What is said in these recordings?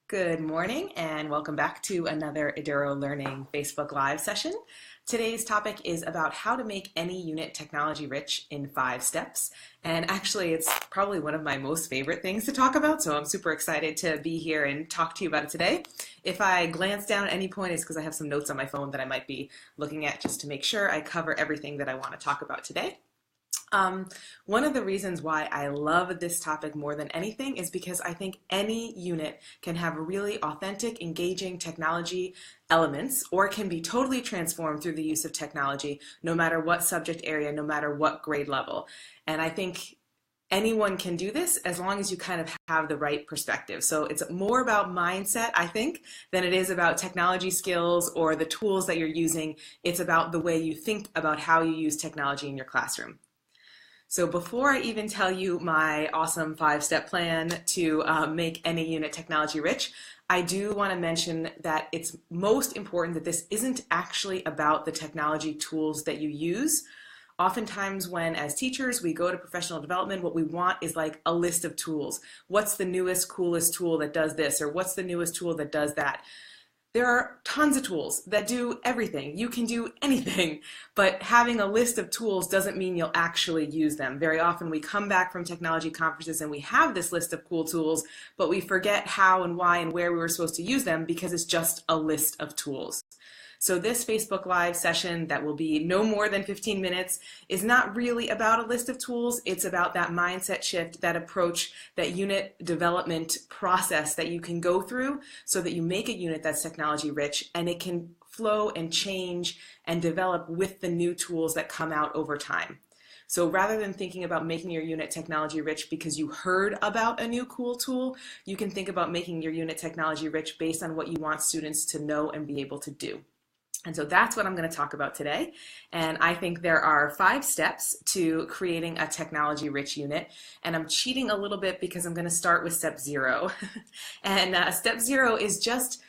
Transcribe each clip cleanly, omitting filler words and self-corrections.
Good morning and welcome back to another Eduro Learning Facebook Live session. Today's topic is about how to make any unit technology rich in 5 steps. And actually, it's probably one of my most favorite things to talk about, so I'm super excited to be here and talk to you about it today. If I glance down at any point, it's because I have some notes on my phone that I might be looking at just to make sure I cover everything that I want to talk about today. One of the reasons why I love this topic more than anything is because I think any unit can have really authentic, engaging technology elements, or can be totally transformed through the use of technology, no matter what subject area, no matter what grade level. And I think anyone can do this as long as you kind of have the right perspective. So it's more about mindset, I think, than it is about technology skills or the tools that you're using. It's about the way you think about how you use technology in your classroom. So before I even tell you my awesome 5-step plan to make any unit technology rich, I do want to mention that it's most important that this isn't actually about the technology tools that you use. Oftentimes when, as teachers, we go to professional development, what we want is like a list of tools. What's the newest, coolest tool that does this? Or what's the newest tool that does that? There are tons of tools that do everything. You can do anything, but having a list of tools doesn't mean you'll actually use them. Very often we come back from technology conferences and we have this list of cool tools, but we forget how and why and where we were supposed to use them because it's just a list of tools. So this Facebook Live session that will be no more than 15 minutes is not really about a list of tools. It's about that mindset shift, that approach, that unit development process that you can go through so that you make a unit that's technology rich and it can flow and change and develop with the new tools that come out over time. So rather than thinking about making your unit technology rich because you heard about a new cool tool, you can think about making your unit technology rich based on what you want students to know and be able to do. And so that's what I'm going to talk about today. And I think there are 5 steps to creating a technology-rich unit. And I'm cheating a little bit because I'm going to start with step 0. And step 0 is just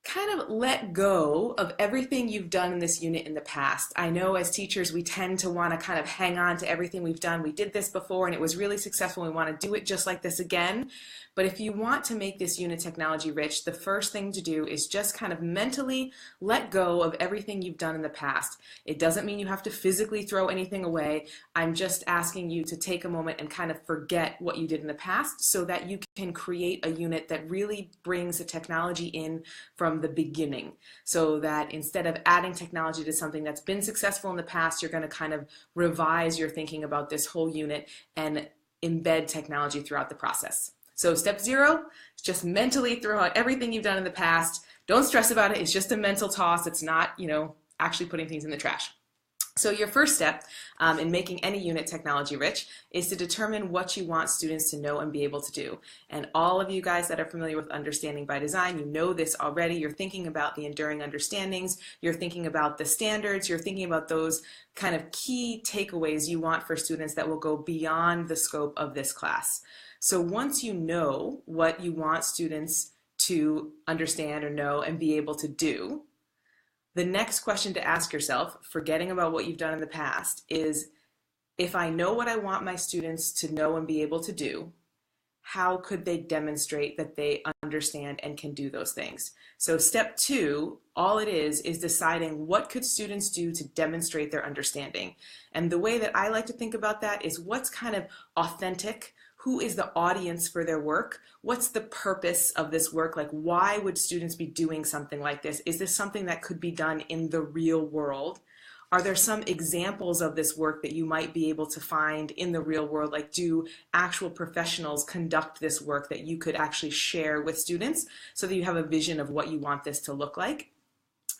kind of let go of everything you've done in this unit in the past. I know as teachers we tend to want to kind of hang on to everything we've done. We did this before and it was really successful. We want to do it just like this again. But if you want to make this unit technology rich, the first thing to do is just kind of mentally let go of everything you've done in the past. It doesn't mean you have to physically throw anything away. I'm just asking you to take a moment and kind of forget what you did in the past so that you can create a unit that really brings the technology in from the beginning. So that instead of adding technology to something that's been successful in the past, you're going to kind of revise your thinking about this whole unit and embed technology throughout the process. So step 0 is just mentally throw out everything you've done in the past. Don't stress about it. It's just a mental toss. It's not, actually putting things in the trash. So your first step in making any unit technology rich is to determine what you want students to know and be able to do. And all of you guys that are familiar with Understanding by Design, you know this already. You're thinking about the enduring understandings. You're thinking about the standards. You're thinking about those kind of key takeaways you want for students that will go beyond the scope of this class. So once you know what you want students to understand or know and be able to do, the next question to ask yourself, forgetting about what you've done in the past, is if I know what I want my students to know and be able to do, how could they demonstrate that they understand and can do those things? So step 2, all it is deciding what could students do to demonstrate their understanding. And the way that I like to think about that is what's kind of authentic. Who is the audience for their work? What's the purpose of this work? Like, why would students be doing something like this? Is this something that could be done in the real world? Are there some examples of this work that you might be able to find in the real world? Like, do actual professionals conduct this work that you could actually share with students so that you have a vision of what you want this to look like?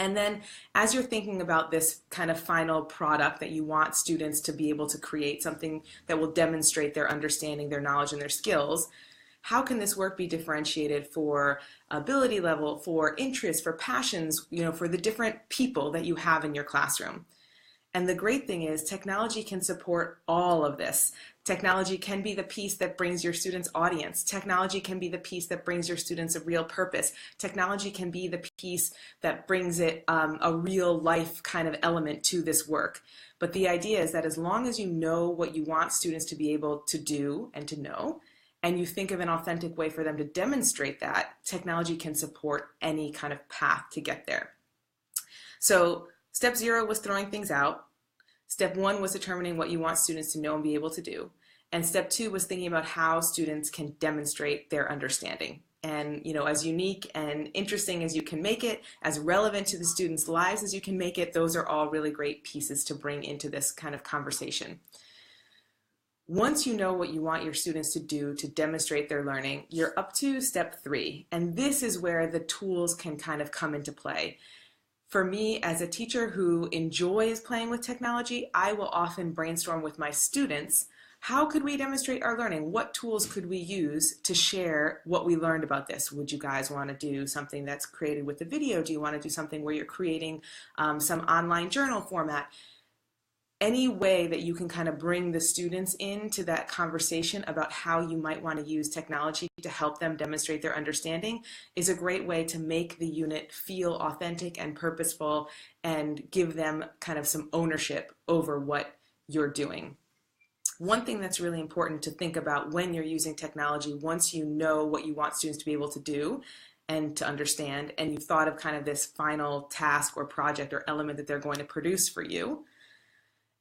And then as you're thinking about this kind of final product that you want students to be able to create, something that will demonstrate their understanding, their knowledge, and their skills, how can this work be differentiated for ability level, for interests, for passions, for the different people that you have in your classroom? And the great thing is technology can support all of this. Technology can be the piece that brings your students audience. Technology can be the piece that brings your students a real purpose. Technology can be the piece that brings it a real life kind of element to this work. But the idea is that as long as you know what you want students to be able to do and to know, and you think of an authentic way for them to demonstrate that, technology can support any kind of path to get there. So step 0 was throwing things out. Step 1 was determining what you want students to know and be able to do. And step 2 was thinking about how students can demonstrate their understanding. And, as unique and interesting as you can make it, as relevant to the students' lives as you can make it, those are all really great pieces to bring into this kind of conversation. Once you know what you want your students to do to demonstrate their learning, you're up to step 3. And this is where the tools can kind of come into play. For me, as a teacher who enjoys playing with technology, I will often brainstorm with my students, how could we demonstrate our learning? What tools could we use to share what we learned about this? Would you guys want to do something that's created with a video? Do you want to do something where you're creating some online journal format? Any way that you can kind of bring the students into that conversation about how you might want to use technology to help them demonstrate their understanding is a great way to make the unit feel authentic and purposeful and give them kind of some ownership over what you're doing. One thing that's really important to think about when you're using technology, once you know what you want students to be able to do and to understand, and you've thought of kind of this final task or project or element that they're going to produce for you,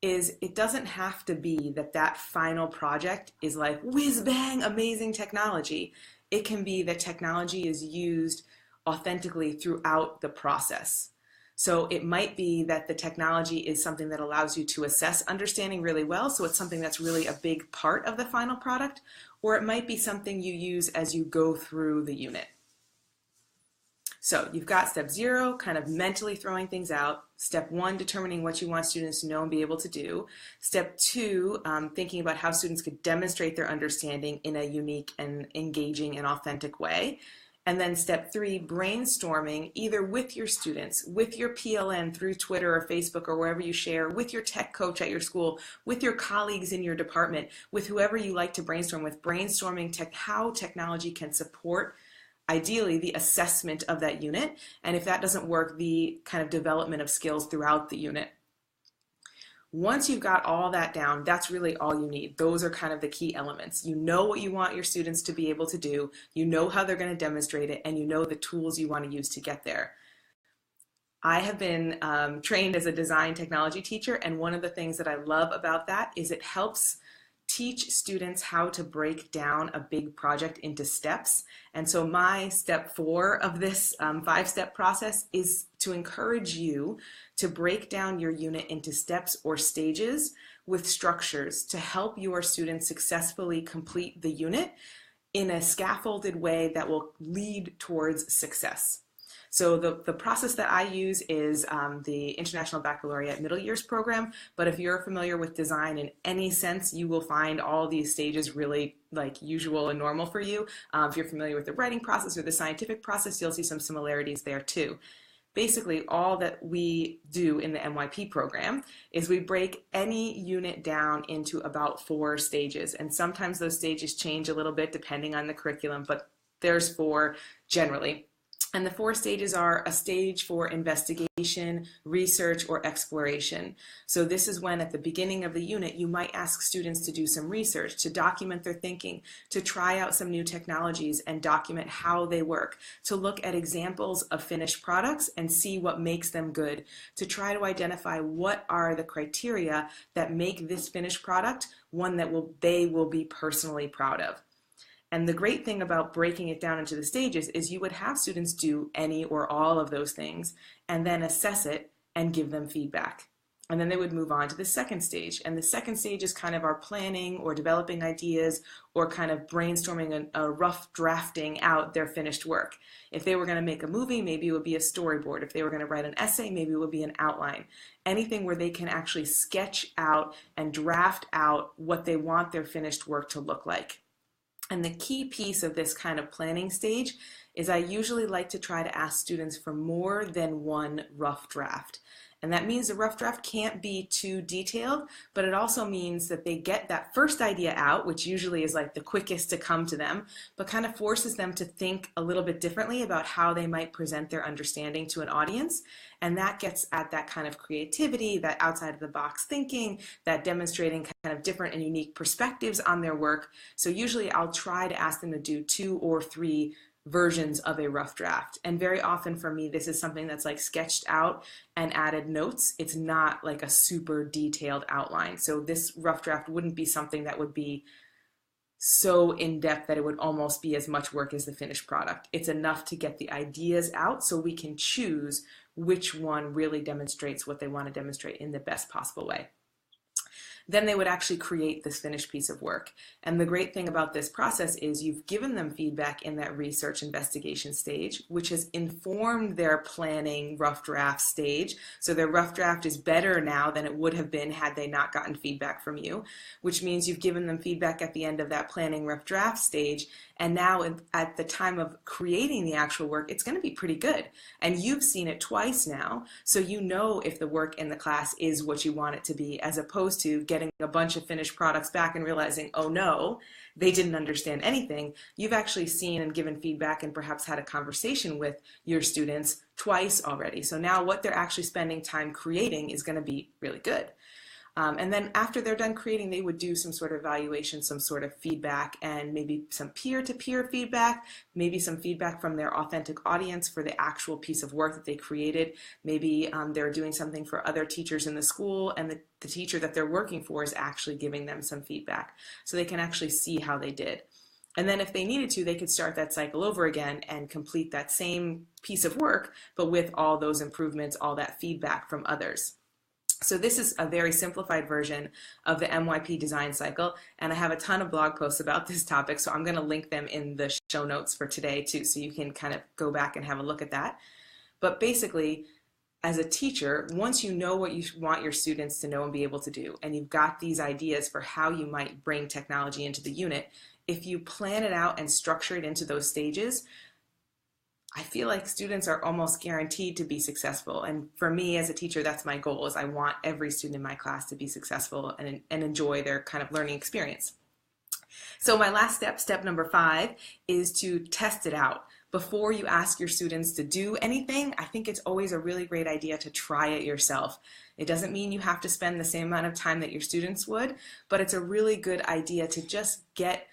is it doesn't have to be that that final project is like whiz bang amazing technology. It can be that technology is used authentically throughout the process. So it might be that the technology is something that allows you to assess understanding really well, so it's something that's really a big part of the final product, or it might be something you use as you go through the unit. So you've got step 0, kind of mentally throwing things out. Step 1, determining what you want students to know and be able to do. Step 2, thinking about how students could demonstrate their understanding in a unique and engaging and authentic way. And then step 3, brainstorming either with your students, with your PLN through Twitter or Facebook or wherever you share, with your tech coach at your school, with your colleagues in your department, with whoever you like to brainstorm with, brainstorming how technology can support, ideally, the assessment of that unit, and if that doesn't work, the kind of development of skills throughout the unit. Once you've got all that down, that's really all you need. Those are kind of the key elements. You know what you want your students to be able to do, you know how they're going to demonstrate it, and you know the tools you want to use to get there. I have been trained as a design technology teacher, and one of the things that I love about that is it helps teach students how to break down a big project into steps. And so my step 4 of this 5-step process is to encourage you to break down your unit into steps or stages with structures to help your students successfully complete the unit in a scaffolded way that will lead towards success. So the process that I use is the International Baccalaureate Middle Years program, but if you're familiar with design in any sense, you will find all these stages really like usual and normal for you. If you're familiar with the writing process or the scientific process, you'll see some similarities there too. Basically, all that we do in the MYP program is we break any unit down into about 4 stages, and sometimes those stages change a little bit depending on the curriculum, but there's 4 generally. And the 4 stages are a stage for investigation, research, or exploration. So this is when at the beginning of the unit you might ask students to do some research, to document their thinking, to try out some new technologies and document how they work, to look at examples of finished products and see what makes them good, to try to identify what are the criteria that make this finished product one that they will be personally proud of. And the great thing about breaking it down into the stages is you would have students do any or all of those things and then assess it and give them feedback. And then they would move on to the second stage. And the second stage is kind of our planning or developing ideas or kind of brainstorming a rough drafting out their finished work. If they were going to make a movie, maybe it would be a storyboard. If they were going to write an essay, maybe it would be an outline. Anything where they can actually sketch out and draft out what they want their finished work to look like. And the key piece of this kind of planning stage is I usually like to try to ask students for more than one rough draft. And that means the rough draft can't be too detailed, but it also means that they get that first idea out, which usually is like the quickest to come to them, but kind of forces them to think a little bit differently about how they might present their understanding to an audience. And that gets at that kind of creativity, that outside of the box thinking, that demonstrating kind of different and unique perspectives on their work. So usually I'll try to ask them to do 2 or 3 versions of a rough draft. And very often for me, this is something that's like sketched out and added notes. It's not like a super detailed outline. So this rough draft wouldn't be something that would be so in-depth that it would almost be as much work as the finished product. It's enough to get the ideas out so we can choose which one really demonstrates what they want to demonstrate in the best possible way. Then they would actually create this finished piece of work. And the great thing about this process is you've given them feedback in that research investigation stage, which has informed their planning rough draft stage. So their rough draft is better now than it would have been had they not gotten feedback from you, which means you've given them feedback at the end of that planning rough draft stage. And now at the time of creating the actual work, it's going to be pretty good. And you've seen it twice now, so you know if the work in the class is what you want it to be, as opposed to getting a bunch of finished products back and realizing, oh no, they didn't understand anything. You've actually seen and given feedback and perhaps had a conversation with your students twice already. So now what they're actually spending time creating is going to be really good. And then after they're done creating, they would do some sort of evaluation, some sort of feedback, and maybe some peer-to-peer feedback, maybe some feedback from their authentic audience for the actual piece of work that they created. Maybe they're doing something for other teachers in the school, and the teacher that they're working for is actually giving them some feedback, so they can actually see how they did. And then if they needed to, they could start that cycle over again and complete that same piece of work, but with all those improvements, all that feedback from others. So this is a very simplified version of the MYP design cycle, and I have a ton of blog posts about this topic, so I'm going to link them in the show notes for today too, so you can kind of go back and have a look at that. But basically, as a teacher, once you know what you want your students to know and be able to do, and you've got these ideas for how you might bring technology into the unit, if you plan it out and structure it into those stages, I feel like students are almost guaranteed to be successful. And for me as a teacher, that's my goal, is I want every student in my class to be successful and enjoy their kind of learning experience. So my last step, step number 5, is to test it out. Before you ask your students to do anything, I think it's always a really great idea to try it yourself. It doesn't mean you have to spend the same amount of time that your students would, but it's a really good idea to just get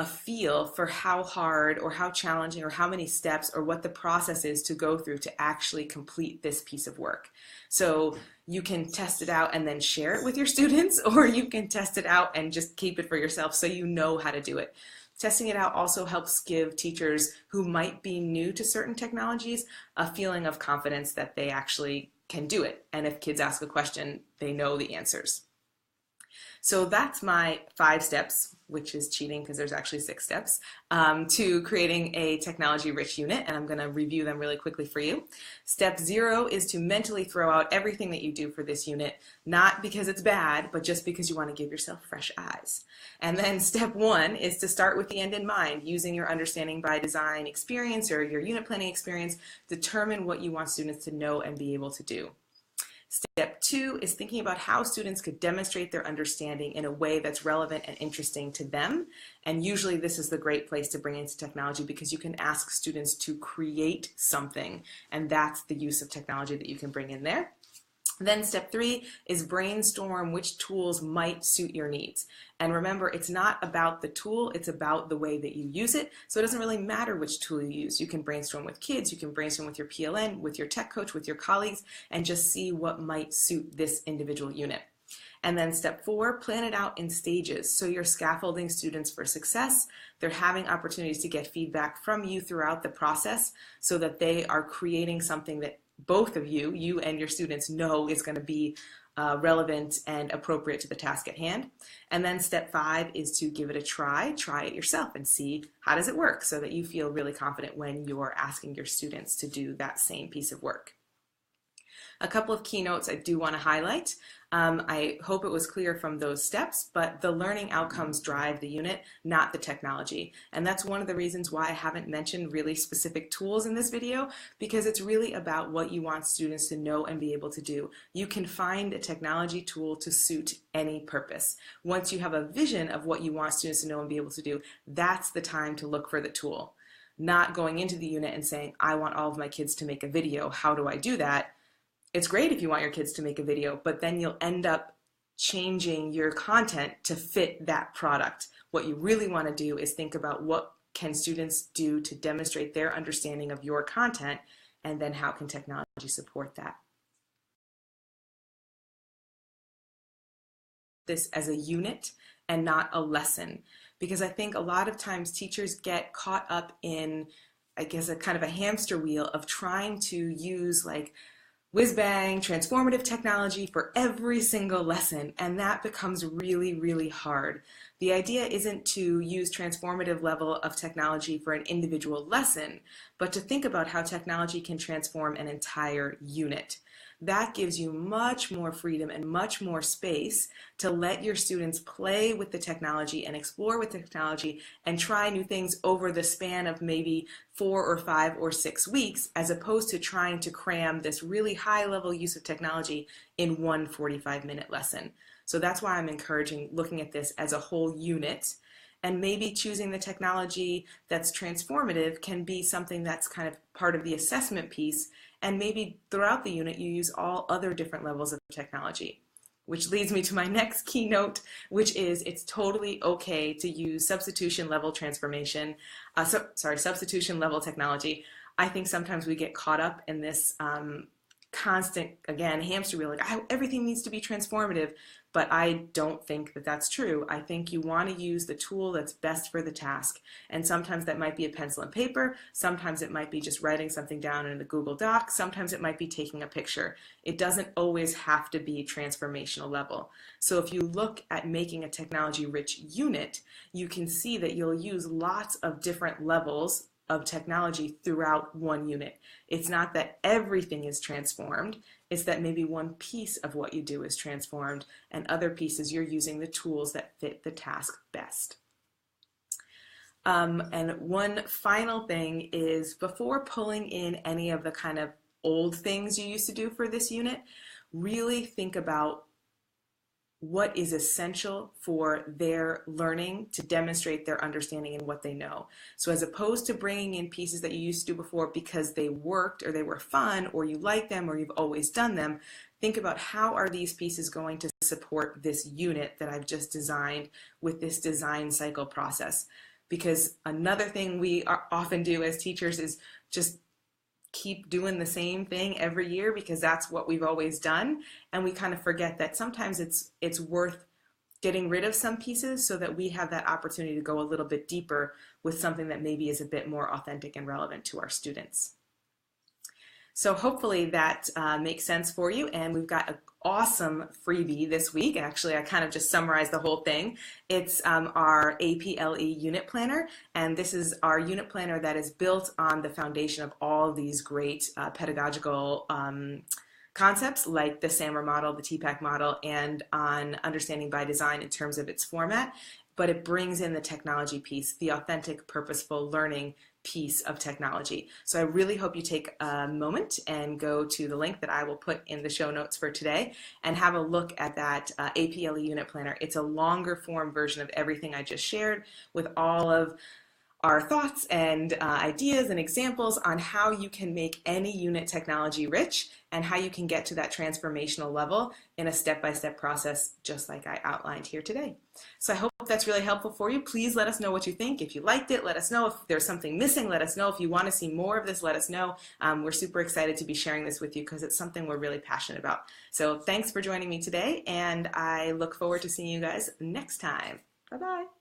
a feel for how hard or how challenging or how many steps or what the process is to go through to actually complete this piece of work. So you can test it out and then share it with your students, or you can test it out and just keep it for yourself so you know how to do it. Testing it out also helps give teachers who might be new to certain technologies a feeling of confidence that they actually can do it. And if kids ask a question, they know the answers. So that's my 5 steps, which is cheating because there's actually 6 steps, to creating a technology-rich unit, and I'm going to review them really quickly for you. Step 0 is to mentally throw out everything that you do for this unit, not because it's bad, but just because you want to give yourself fresh eyes. And then step 1 is to start with the end in mind, using your understanding by design experience or your unit planning experience, determine what you want students to know and be able to do. Step 2 is thinking about how students could demonstrate their understanding in a way that's relevant and interesting to them. And usually this is the great place to bring into technology, because you can ask students to create something, and that's the use of technology that you can bring in there. Then step 3 is brainstorm which tools might suit your needs. And remember, it's not about the tool, it's about the way that you use it. So it doesn't really matter which tool you use. You can brainstorm with kids, you can brainstorm with your PLN, with your tech coach, with your colleagues, and just see what might suit this individual unit. And then step 4, plan it out in stages. So you're scaffolding students for success. They're having opportunities to get feedback from you throughout the process so that they are creating something that both of you and your students know is going to be relevant and appropriate to the task at hand. And then step 5 is to give it a try it yourself and see how does it work, so that you feel really confident when you're asking your students to do that same piece of work. A couple of keynotes I do want to highlight. I hope it was clear from those steps, but the learning outcomes drive the unit, not the technology. And that's one of the reasons why I haven't mentioned really specific tools in this video, because it's really about what you want students to know and be able to do. You can find a technology tool to suit any purpose. Once you have a vision of what you want students to know and be able to do, that's the time to look for the tool. Not going into the unit and saying, I want all of my kids to make a video. How do I do that? It's great if you want your kids to make a video, but then you'll end up changing your content to fit that product. What you really want to do is think about what can students do to demonstrate their understanding of your content, and then how can technology support that. This as a unit and not a lesson, because I think a lot of times teachers get caught up in, I guess, a kind of a hamster wheel of trying to use like whiz-bang, transformative technology for every single lesson, and that becomes really, really hard. The idea isn't to use transformative level of technology for an individual lesson, but to think about how technology can transform an entire unit. That gives you much more freedom and much more space to let your students play with the technology and explore with technology and try new things over the span of maybe 4 or 5 or 6 weeks, as opposed to trying to cram this really high level use of technology in one 45-minute lesson. So that's why I'm encouraging looking at this as a whole unit, and maybe choosing the technology that's transformative can be something that's kind of part of the assessment piece, and maybe throughout the unit you use all other different levels of technology. Which leads me to my next keynote, which is it's totally okay to use substitution level transformation, substitution level technology. I think sometimes we get caught up in this constant, again, hamster wheel, like everything needs to be transformative, but I don't think that that's true. I think you want to use the tool that's best for the task, and sometimes that might be a pencil and paper, sometimes it might be just writing something down in the Google Doc, sometimes it might be taking a picture. It doesn't always have to be transformational level. So if you look at making a technology-rich unit, you can see that you'll use lots of different levels of technology throughout one unit. It's not that everything is transformed, it's that maybe one piece of what you do is transformed, and other pieces you're using the tools that fit the task best. And one final thing is, before pulling in any of the kind of old things you used to do for this unit, really think about what is essential for their learning to demonstrate their understanding and what they know. So as opposed to bringing in pieces that you used to do before because they worked or they were fun or you like them or you've always done them, think about how are these pieces going to support this unit that I've just designed with this design cycle process. Because another thing we often do as teachers is just keep doing the same thing every year because that's what we've always done, and we kind of forget that sometimes it's worth getting rid of some pieces so that we have that opportunity to go a little bit deeper with something that maybe is a bit more authentic and relevant to our students. So hopefully that makes sense for you, and we've got an awesome freebie this week. Actually, I kind of just summarized the whole thing. It's our APLE unit planner, and this is our unit planner that is built on the foundation of all these great pedagogical concepts like the SAMR model, the TPACK model, and on understanding by design in terms of its format, but it brings in the technology piece, the authentic, purposeful learning piece of technology. So I really hope you take a moment and go to the link that I will put in the show notes for today and have a look at that APLE unit planner. It's a longer form version of everything I just shared with all of our thoughts and ideas and examples on how you can make any unit technology rich and how you can get to that transformational level in a step-by-step process just like I outlined here today. So I hope that's really helpful for you. Please let us know what you think. If you liked it, let us know. If there's something missing, let us know. If you want to see more of this, let us know. We're super excited to be sharing this with you because it's something we're really passionate about. So thanks for joining me today, and I look forward to seeing you guys next time. Bye-bye.